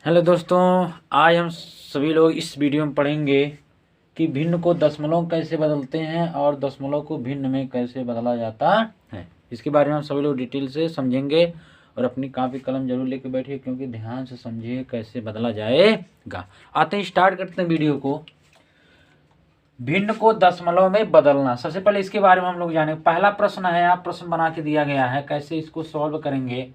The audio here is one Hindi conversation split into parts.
हेलो दोस्तों, आज हम सभी लोग इस वीडियो में पढ़ेंगे कि भिन्न को दशमलव कैसे बदलते हैं और दशमलव को भिन्न में कैसे बदला जाता है। इसके बारे में हम सभी लोग डिटेल से समझेंगे और अपनी कापी कलम जरूर लेके बैठिए, क्योंकि ध्यान से समझिए कैसे बदला जाएगा। आते हैं, स्टार्ट करते हैं वीडियो को। भिन्न को दशमलव में बदलना। सबसे पहले इसके बारे में हम लोग जानेंगे। पहला प्रश्न है, आप प्रश्न बना के दिया गया है, कैसे इसको सॉल्व करेंगे।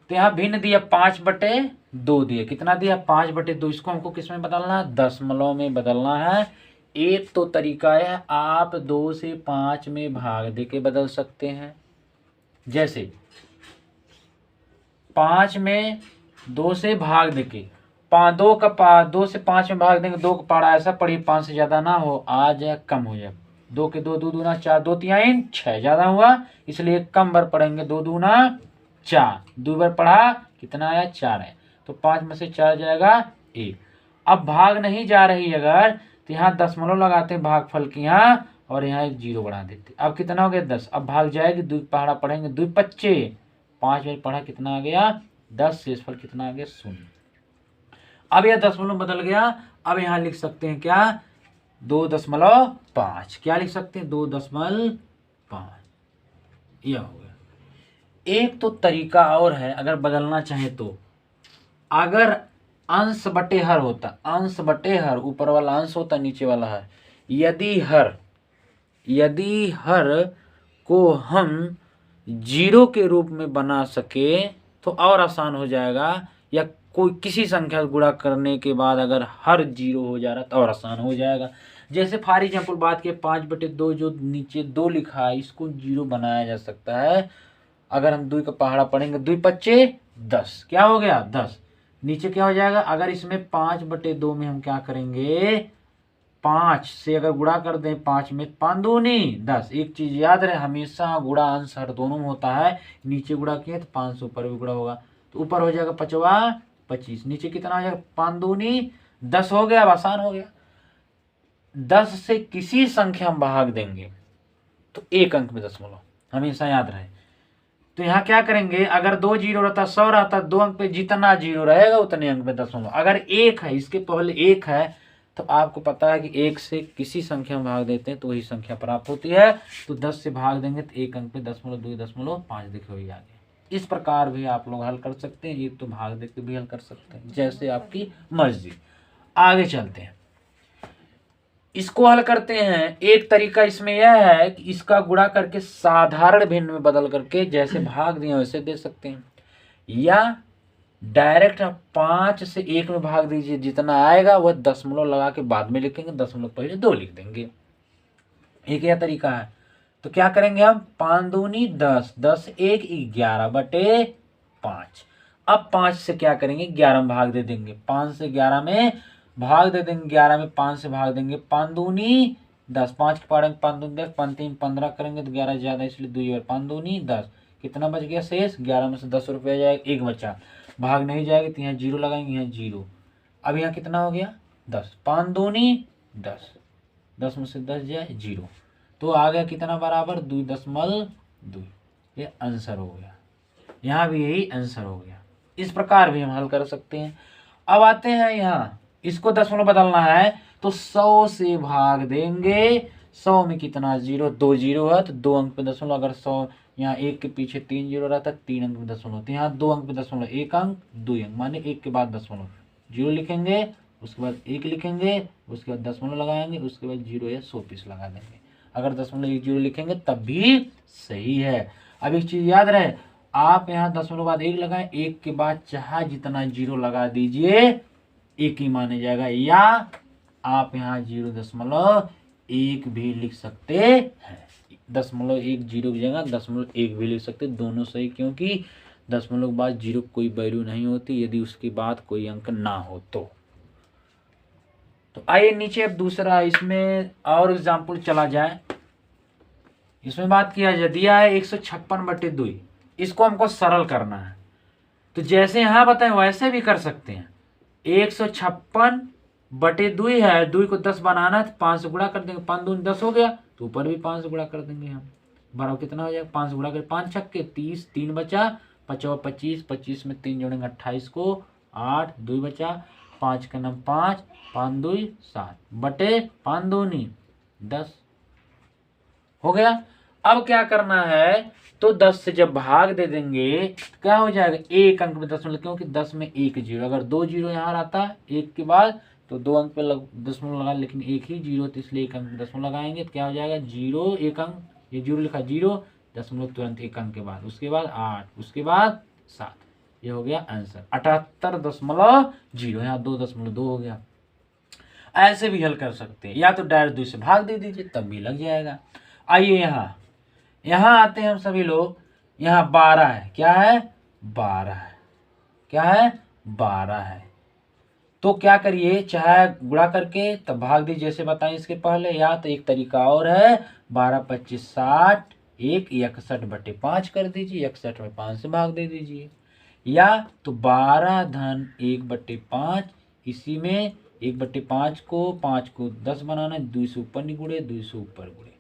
तो यहाँ भिन्न दिया 5/2 दिया। कितना दिया? 5/2। इसको हमको किस में बदलना है? दशमलव में बदलना है। एक तो तरीका है, आप 2 से 5 में भाग दे के बदल सकते हैं। जैसे 5 में 2 से भाग दे के, 2 से 5 में भाग देंगे। 2 का पारा ऐसा पढ़िए 5 से ज्यादा ना हो, आ जाए कम हो जाए। 2 के 2 2 दूना 4, 2 3 6 ज्यादा हुआ, इसलिए कम बार पढ़ेंगे। 2 दूना 4, 2 बार पढ़ा, कितना आया? 4 है। तो 5 में से 4 जाएगा 1। अब भाग नहीं जा रही अगर, तो यहाँ दशमलव लगाते हैं भागफल की यहाँ, और यहाँ एक 0 बढ़ा देते। अब कितना हो गया? 10। अब भाग जाएगी, 2 पहाड़ा पढ़ेंगे, 2 25, 5 में पढ़ा, कितना आ गया? 10। शेषफल कितना आ गया? 0। अब यह दशमलव बदल गया। अब यहाँ लिख सकते हैं क्या? 2.5। क्या लिख सकते हैं? 2.5। यह हो गया। एक तो तरीका और है, अगर बदलना चाहे तो, अगर अंश बटे हर होता, अंश बटे हर, ऊपर वाला अंश होता, नीचे वाला हर, यदि हर को हम 0 के रूप में बना सके तो और आसान हो जाएगा। या कोई किसी संख्या से गुणा करने के बाद अगर हर 0 हो जा रहा तो और आसान हो जाएगा। जैसे फॉर एग्जाम्पल बात के 5/2, जो नीचे 2 लिखा है, इसको 0 बनाया जा सकता है। अगर हम 2 का पहाड़ा पढ़ेंगे, 2 25 10। क्या हो गया? 10। नीचे क्या हो जाएगा? अगर इसमें 5/2 में हम क्या करेंगे, 5 से अगर गुणा कर दें, 5 में 5 दूनी 10। एक चीज याद रहे, हमेशा गुणा अंश हर दोनों में होता है। नीचे गुणा किए तो 5 से ऊपर भी गुणा होगा, तो ऊपर हो जाएगा 5 25, नीचे कितना हो जाएगा? 5 दूनी 10 हो गया। अब आसान हो गया। 10 से किसी संख्या में भाग देंगे तो एक अंक में दशमलव, हमेशा याद रहे। तो यहाँ क्या करेंगे, अगर 2 0 रहता, 100 रहता, 2 अंक पे जितना 0 रहेगा उतने अंक में दशमलव। अगर 1 है, इसके पहले 1 है, तो आपको पता है कि 1 से किसी संख्या में भाग देते हैं तो वही संख्या प्राप्त होती है। तो 10 से भाग देंगे तो एक अंक पे 0.2.5 देखो आ गया। इस प्रकार भी आप लोग हल कर सकते हैं। एक तो भाग दे के भी हल कर सकते हैं, जैसे आपकी मर्जी। आगे चलते हैं, इसको हल करते हैं। एक तरीका इसमें यह है कि इसका गुणा करके साधारण भिन्न में बदल करके, जैसे भाग दिए वैसे दे सकते हैं, या डायरेक्ट 5 से 1 में भाग दीजिए, जितना आएगा वह दशमलव लगा के बाद में लिखेंगे, दशमलव पहले 2 लिख देंगे। एक यह तरीका है। तो क्या करेंगे हम? 5 दूनी 10, 10 1 11/5। अब 5 से क्या करेंगे? 11 में भाग दे देंगे। 5 से 11 में भाग दे देंगे, 11 में 5 से भाग देंगे, 5 दूनी 10, 5 के पढ़ेंगे 5 दूनी 10, 5 3 15 करेंगे तो 11 ज्यादा, इसलिए 2 बार 5 दूनी 10। कितना बच गया शेष? 11 में से 10 रुपया जाएगा, 1 बचा। भाग नहीं जाएगा तो यहाँ 0 लगाएंगे, यहाँ 0। अब यहाँ कितना हो गया? 10। 5 दूनी 10, 10 में से 10 जाए 0, तो आ गया कितना बराबर? 2.2। ये आंसर हो गया। यहाँ भी यही आंसर हो गया। इस प्रकार भी हम हल कर सकते हैं। अब आते हैं यहाँ, इसको दशमलव बदलना है तो 100 से भाग देंगे। 100 में कितना? 0, 2 0 है तो 2 अंक पे दशमलव। अगर 100 यहाँ 1 के पीछे 3 0 रहता है, 3 अंक पे दशमलव, तो यहाँ 2 अंक पे दशमलव, 1 अंक 2 अंक, माने 1 के बाद दशमलव, 0 लिखेंगे, उसके बाद 1 लिखेंगे, उसके बाद दशमलव लगाएंगे, उसके बाद 0 या 100 पीस लगा देंगे। अगर 0.10 लिखेंगे तब भी सही है। अब एक चीज याद रहे, आप यहाँ 10/1 लगाएं, 1 के बाद चाहे जितना 0 लगा दीजिए, 1 ही माने जाएगा। या आप यहाँ 0.1 भी लिख सकते हैं। 0.1 0 की जगह 0.1 भी लिख सकते, दोनों सही, क्योंकि दशमलव के बाद 0 कोई वैल्यू नहीं होती यदि उसके बाद कोई अंक ना हो तो। आइए नीचे अब दूसरा, इसमें और एग्जाम्पल चला जाए। इसमें बात किया जाए, दिया है 156/2, इसको हमको सरल करना है। तो जैसे यहाँ बताएं वैसे भी कर सकते हैं। 156/2 है, 2 को 10 बनाना है तो 5 से गुणा कर देंगे, 5 दूनी 10 हो गया, तो ऊपर भी 5 से गुणा कर देंगे हम। बराबर कितना हो जाएगा? 5 से गुणा कर 5 छक्के 30, 3 बचा, 5 25, 25 में 3 जोड़ेंगे 28 को, 8, 2 बचा, 5 का नाम 5, 5 2 7 बटे 5 दूनी 10 हो गया। अब क्या करना है, तो 10 से जब भाग दे देंगे तो क्या हो जाएगा, एक अंक में दशमलव, क्योंकि 10 में एक जीरो, अगर 2 जीरो यहाँ आता है एक के बाद तो 2 अंक पे दशमलव लगा, लेकिन एक ही जीरो तो इसलिए एक अंक में दशमलव लगाएंगे तो क्या हो जाएगा, जीरो एक अंक, ये जीरो लिखा, जीरो दशमलव तुरंत एक अंक के बाद, उसके बाद 8, उसके बाद 7, ये हो गया आंसर 78.0, यहाँ 2.2 हो गया। ऐसे भी हल कर सकते हैं, या तो डायरेक्ट 2 से भाग दे दीजिए तब भी लग जाएगा। आइए यहाँ आते हैं हम सभी लोग, यहाँ 12 है, क्या है 12 है, क्या है 12 है, तो क्या करिए, चाहे गुणा करके तब भाग दीजिए जैसे बताएं इसके पहले, या तो एक तरीका और है 12 25 60, एक 61/5 कर दीजिए, 61 में 5 से भाग दे दीजिए, या तो 12 धन 1/5, इसी में 1/5 को 5 को 10 बनाना, 2 से ऊपर नहीं गुड़े, 2 से ऊपर गुड़े,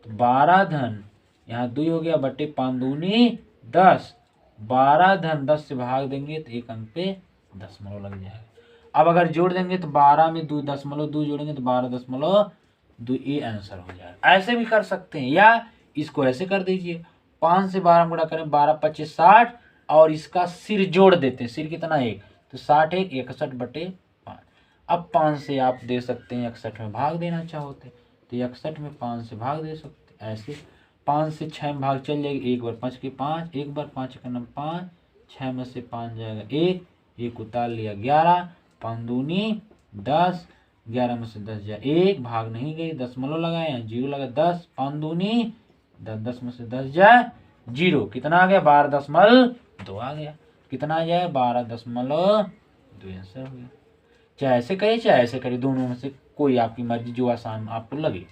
तो 12 धन यहाँ 2 हो गया बटे 5 दूनी 10, 12 धन 10 से भाग देंगे तो एक अंक पे दशमलव लग जाएगा। अब अगर जोड़ देंगे तो 12 में 2.2 जोड़ेंगे तो 12.2, ये आंसर हो जाएगा। ऐसे भी कर सकते हैं, या इसको ऐसे कर दीजिए, 5 से 12 गुणा करें, 12 25 60, और इसका सिर जोड़ देते हैं, सिर कितना एक, तो 60 एक 61/5। अब 5 से आप दे सकते हैं 61 में भाग देना चाहोते तो 61 में 5 से भाग दे सकते, ऐसे 5 से 6 में भाग चल जाएगी, एक बार 5 के 5, एक बार 5 का नाम 5, 6 में से 5 जाएगा एक उतार लिया 11, 5 दूनी 10, 11 में से 10 जाए एक, भाग नहीं गई, दशमलव लगाए, जीरो लगा, 10, 5 दूनी 10, 10 में से 10 जाए जीरो, कितना आ गया 12.2 आ गया, कितना आ जाए 12.2 आंसर हो गया। चाहे ऐसे करिए चाहे ऐसे करिए, दोनों में से कोई आपकी मर्जी, जो आसान आपको लगे।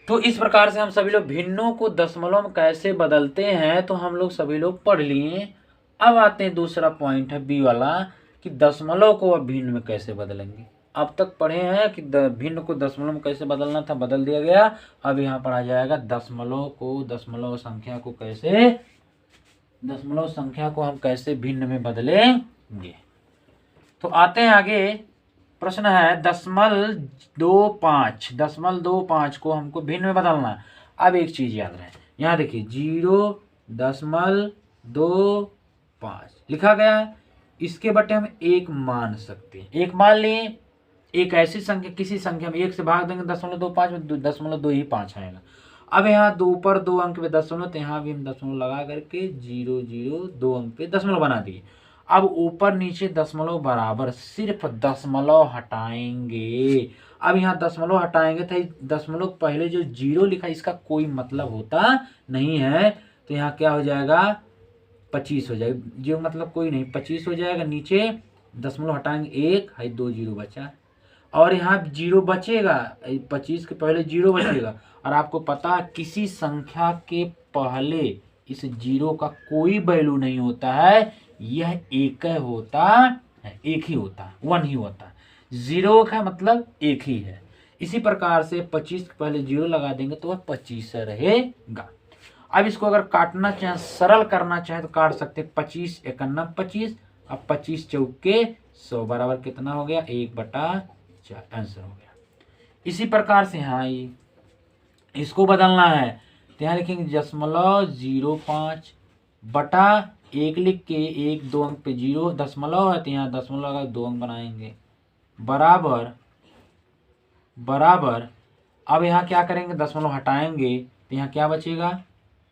तो इस प्रकार से हम सभी लोग भिन्नों को दशमलव में कैसे बदलते हैं तो हम लोग सभी लोग पढ़ लिए। अब आते हैं दूसरा पॉइंट है बी वाला, कि दशमलव को अब भिन्न में कैसे बदलेंगे। अब तक पढ़े हैं कि भिन्न को दशमलव में कैसे बदलना था, बदल दिया गया। अब यहाँ पढ़ा जाएगा दशमलव संख्या को हम कैसे भिन्न में बदलेंगे। तो आते हैं आगे, प्रश्न है 0.25 को हमको भिन्न में बदलना है। अब एक चीज याद रहे, यहाँ देखिए 0.25 लिखा गया है, इसके बटे हम एक मान सकते हैं, एक मान लिए, एक ऐसी संख्या, किसी संख्या में एक से भाग देंगे 0.25 में 0.25 आएगा। अब यहाँ दो ऊपर 2 अंक पे दशमलव, तो यहाँ भी हम दशमलव लगा करके 0.02 अंक पे दशमलव बना दिए। अब ऊपर नीचे दशमलव बराबर, सिर्फ दशमलव हटाएंगे। अब यहाँ दशमलव हटाएंगे तो दशमलव पहले जो 0 लिखा इसका कोई मतलब होता नहीं है, तो यहाँ क्या हो जाएगा 25 हो जाएगा, जो मतलब कोई नहीं 25 हो जाएगा। नीचे दशमलव हटाएंगे 1 है, 2 जीरो बचा, और यहाँ 0 बचेगा, 25 के पहले 0 बचेगा। और आपको पता है किसी संख्या के पहले इस 0 का कोई वैल्यू नहीं होता है, यह एक होता है, एक ही होता है, 1 ही होता है, 0 का मतलब एक ही है। इसी प्रकार से 25 के पहले 0 लगा देंगे तो वह 25 रहेगा। अब इसको अगर काटना चाहे, सरल करना चाहे तो काट सकते, 25 51 25, अब 25 चौके 100 बराबर कितना हो गया 1/4 आंसर हो गया। इसी प्रकार से यहाँ इसको बदलना है तो यहाँ लिखेंगे 0.05 बटा 1 लिख के 1 2 अंक पे 0 दशमलव है तो यहाँ दशमलव लगा 2 अंक बनाएंगे, बराबर। अब यहाँ क्या करेंगे, दशमलव हटाएंगे तो यहाँ क्या बचेगा,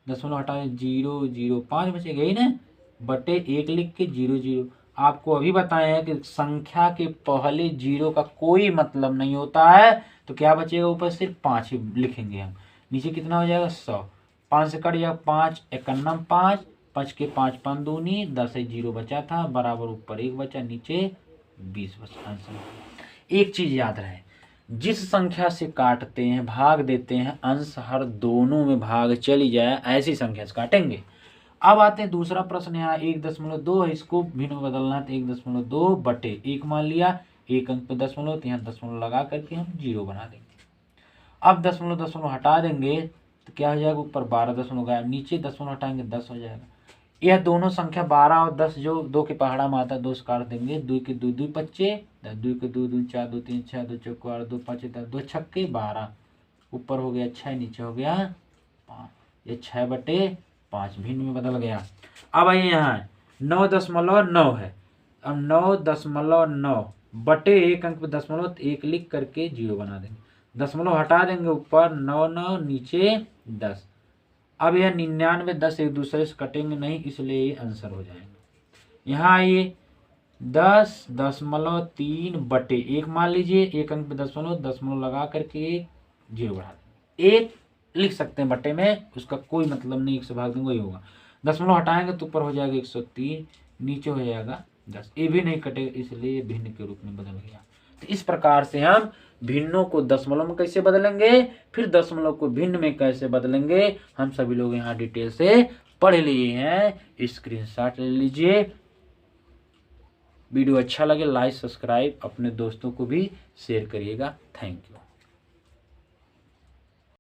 दशमलव हटाएंगे 0.05 बचेगा ही ना, बटे 1 लिख के 0.0। आपको अभी बताया है कि संख्या के पहले 0 का कोई मतलब नहीं होता है, तो क्या बचेगा, ऊपर सिर्फ 5 ही लिखेंगे हम, नीचे कितना हो जाएगा 100, 5 से कट जाएगा 5 51 5, 5 के 5 5 दूनी 10 है, 0 बचा था, बराबर ऊपर 1 बचा, नीचे 20 बचा आंसर। एक चीज याद रहे, जिस संख्या से काटते हैं भाग देते हैं, अंश हर दोनों में भाग चली जाए ऐसी संख्या से काटेंगे। अब आते हैं दूसरा प्रश्न, यहाँ 1.2 है, इसको भिन्न में बदलना है तो 1.2 बटे 1 मान लिया, 1 अंक पे दशमलव, तो यहाँ दशमलव लगा करके हम 0 बना देंगे। अब दशमलव हटा देंगे तो क्या हो जाएगा, ऊपर 12 दशमलव गायब, नीचे दशमलव हटाएंगे 10 हो जाएगा, यह दोनों संख्या 12 और 10 जो 2 के पहाड़ा में आता है 2 से काट देंगे। 2 के 2 2 बच्चे, 2 के 2 2 4 2 3 6 2 चौको 8 2 5 10 2 छक्के 12, ऊपर हो गया 6 नीचे हो गया 5, ये 6/5 भिन्न में बदल गया। अब आइए यहाँ 9.9 है। अब 9.9 बटे 1 अंक पे दशमलव 1 लिख करके 0 बना देंगे। दशमलव हटा देंगे ऊपर 9 9 नीचे 10। अब यह 99 10 एक दूसरे से कटेंगे नहीं, इसलिए ये आंसर हो जाएंगे। यहाँ आइए 10.3 बटे 1 मान लीजिए, 1 अंक पे दशमलव लगा करके 0 बढ़ा देंगे। 1 लिख सकते हैं बटे में, उसका कोई मतलब नहीं, 1 से भाग देंगे वही होगा। दशमलव हटाएंगे तो ऊपर हो जाएगा 103, नीचे हो जाएगा 10। ये भी नहीं कटेगा, इसलिए भिन्न के रूप में बदल गया। तो इस प्रकार से हम भिन्नों को दशमलव में कैसे बदलेंगे, फिर दशमलव को भिन्न में कैसे बदलेंगे, हम सभी लोग यहाँ डिटेल से पढ़ लिए हैं। स्क्रीनशॉट ले लीजिए। वीडियो अच्छा लगे लाइक सब्सक्राइब अपने दोस्तों को भी शेयर करिएगा। Thank you.